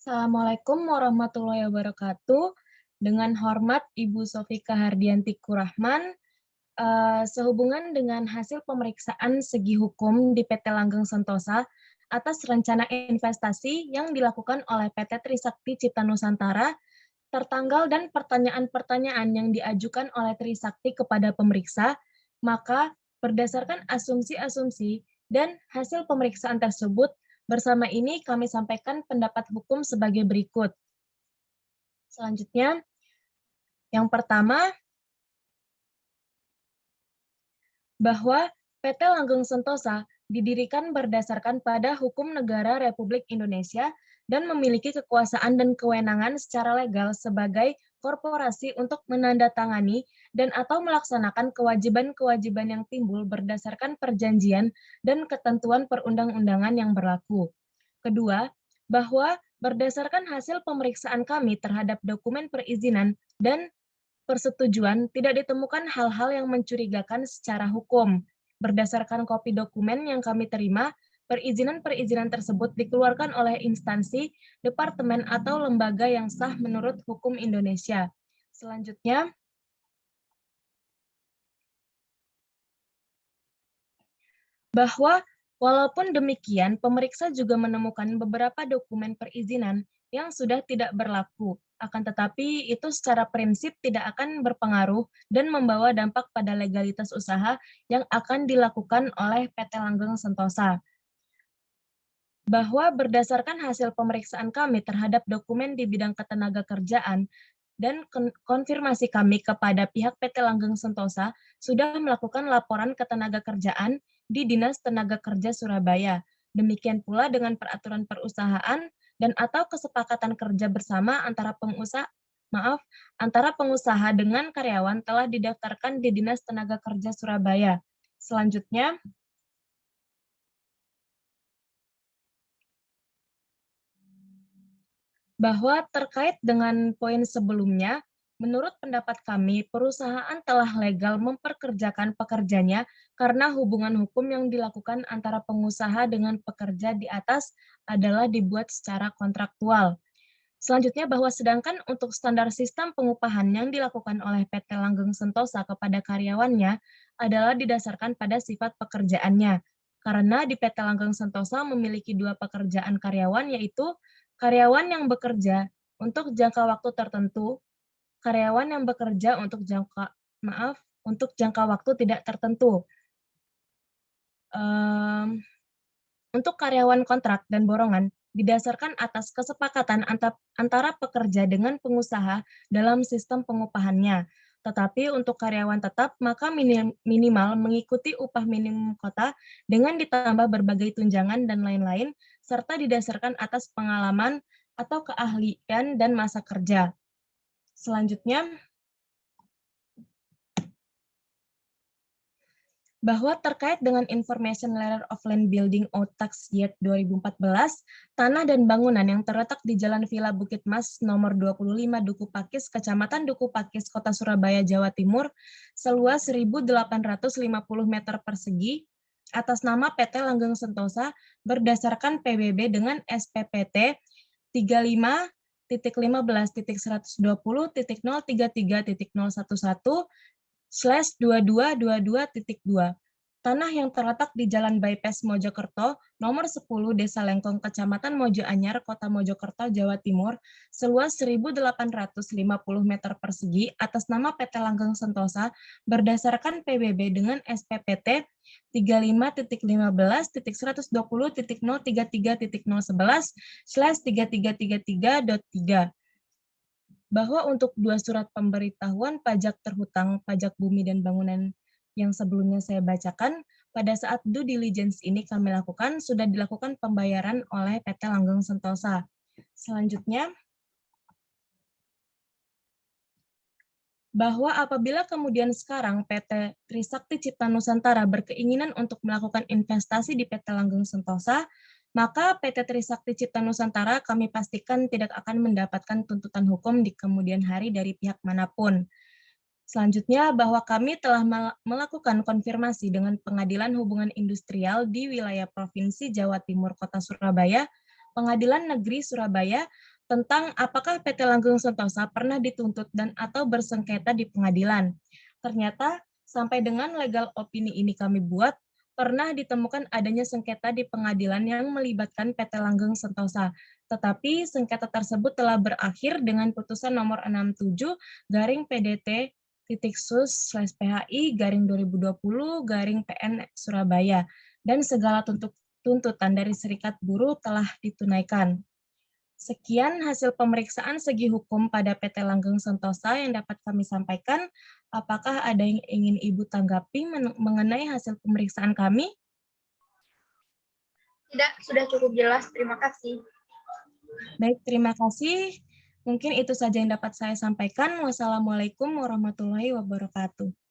Assalamualaikum warahmatullahi wabarakatuh. Dengan hormat Ibu Sofika Hardianti Kurahman, sehubungan dengan hasil pemeriksaan segi hukum di PT Langgeng Sentosa atas rencana investasi yang dilakukan oleh PT Trisakti Cipta Nusantara, tertanggal dan pertanyaan-pertanyaan yang diajukan oleh Trisakti kepada pemeriksa, maka berdasarkan asumsi-asumsi dan hasil pemeriksaan tersebut, bersama ini kami sampaikan pendapat hukum sebagai berikut. Selanjutnya, yang pertama, bahwa PT Langgeng Sentosa didirikan berdasarkan pada Hukum Negara Republik Indonesia dan memiliki kekuasaan dan kewenangan secara legal sebagai korporasi untuk menandatangani dan atau melaksanakan kewajiban-kewajiban yang timbul berdasarkan perjanjian dan ketentuan perundang-undangan yang berlaku. Kedua, bahwa berdasarkan hasil pemeriksaan kami terhadap dokumen perizinan dan persetujuan, tidak ditemukan hal-hal yang mencurigakan secara hukum. Berdasarkan kopi dokumen yang kami terima, perizinan-perizinan tersebut dikeluarkan oleh instansi, departemen, atau lembaga yang sah menurut hukum Indonesia. Selanjutnya, bahwa walaupun demikian, pemeriksa juga menemukan beberapa dokumen perizinan yang sudah tidak berlaku. Akan tetapi, itu secara prinsip tidak akan berpengaruh dan membawa dampak pada legalitas usaha yang akan dilakukan oleh PT Langgeng Sentosa. Bahwa berdasarkan hasil pemeriksaan kami terhadap dokumen di bidang ketenagakerjaan dan konfirmasi kami kepada pihak PT Langgeng Sentosa sudah melakukan laporan ketenagakerjaan di Dinas Tenaga Kerja Surabaya. Demikian pula dengan peraturan perusahaan dan atau kesepakatan kerja bersama antara pengusaha dengan karyawan telah didaftarkan di Dinas Tenaga Kerja Surabaya. Selanjutnya, bahwa terkait dengan poin sebelumnya, menurut pendapat kami, perusahaan telah legal memperkerjakan pekerjanya karena hubungan hukum yang dilakukan antara pengusaha dengan pekerja di atas adalah dibuat secara kontraktual. Selanjutnya, bahwa sedangkan untuk standar sistem pengupahan yang dilakukan oleh PT Langgeng Sentosa kepada karyawannya adalah didasarkan pada sifat pekerjaannya. Karena di PT Langgeng Sentosa memiliki dua pekerjaan karyawan, yaitu karyawan yang bekerja untuk jangka waktu tertentu, karyawan yang bekerja untuk jangka waktu tidak tertentu. Untuk karyawan kontrak dan borongan didasarkan atas kesepakatan antara pekerja dengan pengusaha dalam sistem pengupahannya. Tetapi untuk karyawan tetap, maka minimal mengikuti upah minimum kota dengan ditambah berbagai tunjangan dan lain-lain, serta didasarkan atas pengalaman atau keahlian dan masa kerja. Selanjutnya, bahwa terkait dengan Information Letter of Land Building Out Tax Year 2014, tanah dan bangunan yang terletak di Jalan Villa Bukit Mas nomor 25 Duku Pakis, Kecamatan Duku Pakis, Kota Surabaya, Jawa Timur, seluas 1.850 meter persegi, atas nama PT Langgeng Sentosa berdasarkan PBB dengan SPPT 35.15.033.011/2222.2. Tanah yang terletak di Jalan Bypass Mojokerto, nomor 10, Desa Lengkong, Kecamatan Mojo Anyar, Kota Mojokerto, Jawa Timur, seluas 1.850 meter persegi atas nama PT Langgeng Sentosa berdasarkan PBB dengan SPPT 35.15.033.011/3333.3 bahwa untuk dua surat pemberitahuan pajak terhutang pajak bumi dan bangunan yang sebelumnya saya bacakan, pada saat due diligence ini kami lakukan, sudah dilakukan pembayaran oleh PT Langgeng Sentosa. Selanjutnya, bahwa apabila kemudian sekarang PT Trisakti Cipta Nusantara berkeinginan untuk melakukan investasi di PT Langgeng Sentosa, maka PT Trisakti Cipta Nusantara kami pastikan tidak akan mendapatkan tuntutan hukum di kemudian hari dari pihak manapun. Selanjutnya, bahwa kami telah melakukan konfirmasi dengan Pengadilan Hubungan Industrial di wilayah Provinsi Jawa Timur Kota Surabaya, Pengadilan Negeri Surabaya, tentang apakah PT Langgeng Sentosa pernah dituntut dan atau bersengketa di pengadilan. Ternyata sampai dengan legal opini ini kami buat, pernah ditemukan adanya sengketa di pengadilan yang melibatkan PT Langgeng Sentosa. Tetapi sengketa tersebut telah berakhir dengan putusan nomor 67 garing PDT titik sus PHI garing 2020 garing PN Surabaya dan segala tuntutan dari Serikat Buruh telah ditunaikan. Sekian hasil pemeriksaan segi hukum pada PT Langgeng Sentosa yang dapat kami sampaikan. Apakah ada yang ingin Ibu tanggapi mengenai hasil pemeriksaan kami? Tidak, sudah cukup jelas. Terima kasih. Baik, terima kasih. Mungkin itu saja yang dapat saya sampaikan. Wassalamualaikum warahmatullahi wabarakatuh.